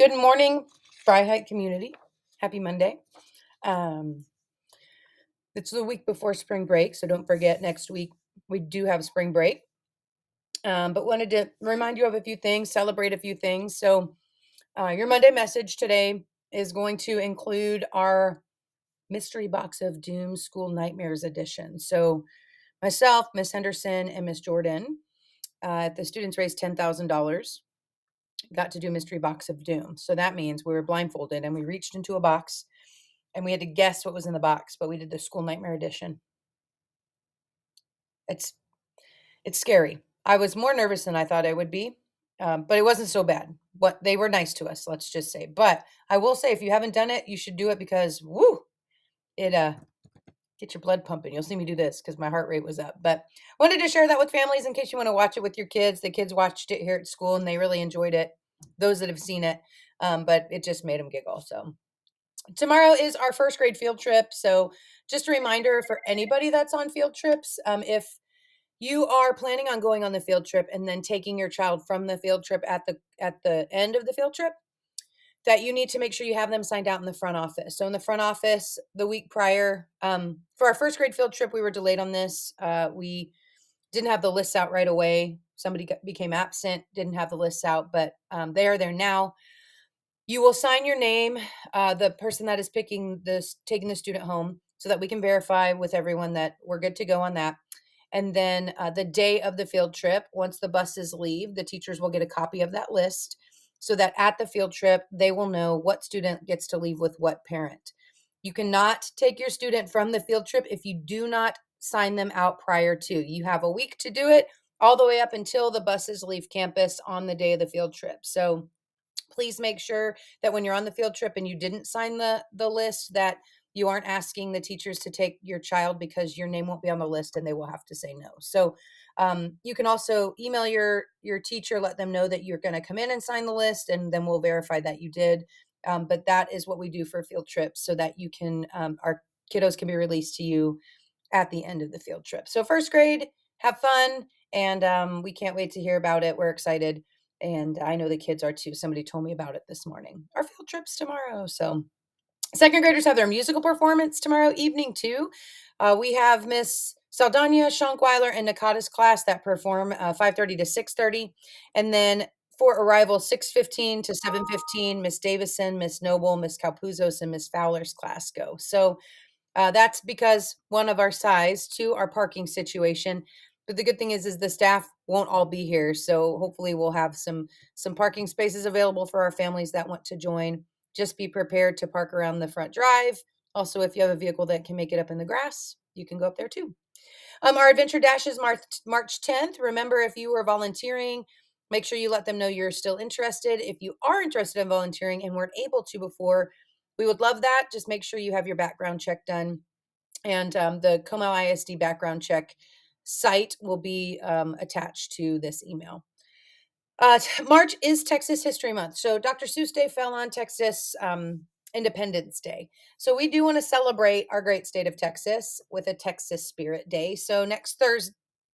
Good morning, Fry Hike community. Happy Monday. Um, it's the week before spring break, so don't forget next week we do have spring break. But wanted to remind you of a few things, celebrate a few things. So, your Monday message today is going to include our Mystery Box of Doom School Nightmares edition. So, myself, Miss Henderson, and Miss Jordan, the students raised $10,000, got to do Mystery Box of Doom. So that means we were blindfolded and we reached into a box and we had to guess what was in the box, but we did the School Nightmare edition. It's it's scary. I was more nervous than I thought I would be, but it wasn't so bad. What they were nice to us, let's just say. But I will say, if you haven't done it, you should do it because woo, it get your blood pumping. You'll see me do this because my heart rate was up. But wanted to share that with families in case you want to watch it with your kids. The kids watched it here at school and they really enjoyed it. Those that have seen it, but it just made them giggle. So tomorrow is our first grade field trip. So just a reminder for anybody that's on field trips, if you are planning on going on the field trip and then taking your child from the field trip at the end of the field trip, that you need to make sure you have them signed out in the front office. So in the front office, the week prior, for our first grade field trip, we were delayed on this. We didn't have the lists out right away. Somebody became absent, didn't have the lists out, but they are there now. You will sign your name, the person that is taking the student home, so that we can verify with everyone that we're good to go on that. And then the day of the field trip, once the buses leave, the teachers will get a copy of that list so that at the field trip, they will know what student gets to leave with what parent. You cannot take your student from the field trip if you do not sign them out prior to. You have a week to do it, all the way up until the buses leave campus on the day of the field trip. So please make sure that when you're on the field trip and you didn't sign the list, that you aren't asking the teachers to take your child because your name won't be on the list and they will have to say no. So you can also email your teacher, let them know that you're going to come in and sign the list, and then we'll verify that you did. But that is what we do for field trips, so that you can our kiddos can be released to you at the end of the field trip. So first grade, have fun, and we can't wait to hear about it. We're excited, and I know the kids are too. Somebody told me about it this morning. Our field trip's tomorrow, so second graders have their musical performance tomorrow evening too. We have Miss Saldana, Schonkweiler, and Nakata's class that perform 5:30 to 6:30, and then for arrival 6:15 to 7:15, Miss Davison, Miss Noble, Miss Calpuzos, and Miss Fowler's class go. So that's because one of our size, two, our parking situation. But the good thing is the staff won't all be here, so hopefully we'll have some parking spaces available for our families that want to join. Just be prepared to park around the front drive. Also, if you have a vehicle that can make it up in the grass, you can go up there too. Our adventure dash is March 10th. Remember, if you are volunteering, make sure you let them know you're still interested. If you are interested in volunteering and weren't able to before, we would love that. Just make sure you have your background check done. And the Como ISD background check site will be attached to this email. March is Texas History Month. So Dr. Seuss Day fell on Texas Independence Day. So we do want to celebrate our great state of Texas with a Texas Spirit Day. So next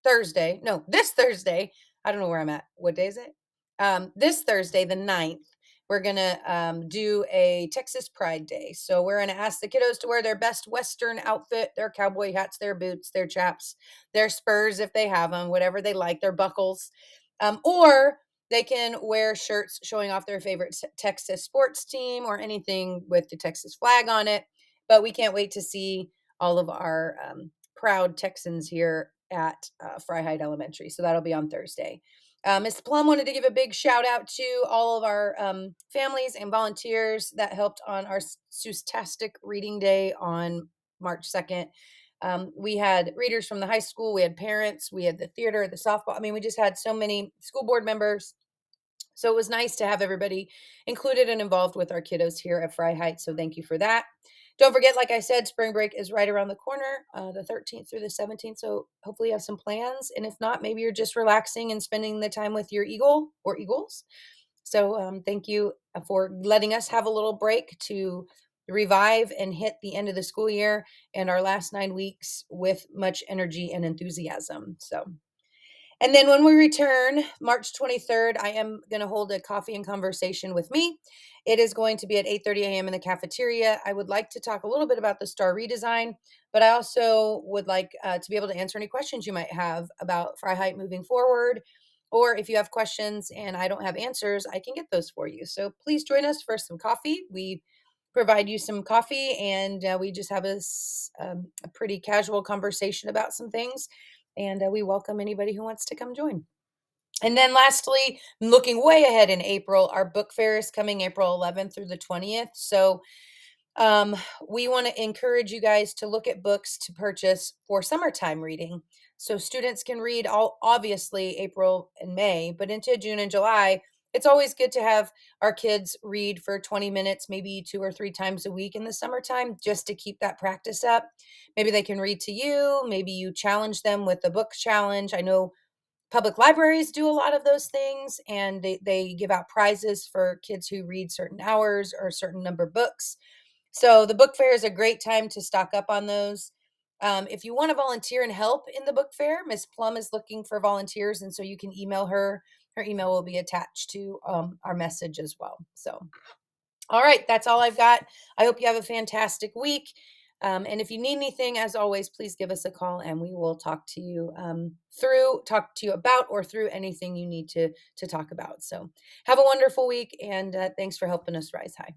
Thursday, no, this Thursday, I don't know where I'm at. What day is it? This Thursday, the 9th, we're going to do a Texas Pride Day. So we're going to ask the kiddos to wear their best Western outfit, their cowboy hats, their boots, their chaps, their spurs if they have them, whatever they like, their buckles. Or they can wear shirts showing off their favorite Texas sports team or anything with the Texas flag on it. But we can't wait to see all of our proud Texans here at Fry Height Elementary. So that'll be on Thursday. Ms. Plum wanted to give a big shout out to all of our families and volunteers that helped on our Seusstastic Reading Day on March 2nd. We had readers from the high school, we had parents, we had the theater, the softball. I mean, we just had so many school board members. So it was nice to have everybody included and involved with our kiddos here at Fry Heights. So thank you for that. Don't forget, like I said, spring break is right around the corner, the 13th through the 17th. So hopefully you have some plans. And if not, maybe you're just relaxing and spending the time with your eagle or eagles. So thank you for letting us have a little break to revive and hit the end of the school year and our last 9 weeks with much energy and enthusiasm. So And then when we return, March 23rd, I am going to hold a coffee and conversation with me. It is going to be at 8:30 a.m. in the cafeteria. I would like to talk a little bit about the star redesign, but I also would like to be able to answer any questions you might have about Freiheit moving forward. Or if you have questions and I don't have answers, I can get those for you. So please join us for some coffee. We provide you some coffee and we just have a pretty casual conversation about some things. And we welcome anybody who wants to come join. And then lastly, looking way ahead in April, our book fair is coming April 11th through the 20th. So um, we want to encourage you guys to look at books to purchase for summertime reading. So students can read all obviously April and May, but into June and July, it's always good to have our kids read for 20 minutes, maybe 2 or 3 times a week in the summertime, just to keep that practice up. Maybe they can read to you. Maybe you challenge them with a book challenge. I know public libraries do a lot of those things, and they give out prizes for kids who read certain hours or a certain number of books. So the book fair is a great time to stock up on those. If you want to volunteer and help in the book fair, Miss Plum is looking for volunteers, and so you can email her. Her email will be attached to our message as well. So, all right, that's all I've got. I hope you have a fantastic week. And if you need anything, as always, please give us a call, and we will talk to you about or through anything you need to talk about. So, have a wonderful week, and thanks for helping us rise high.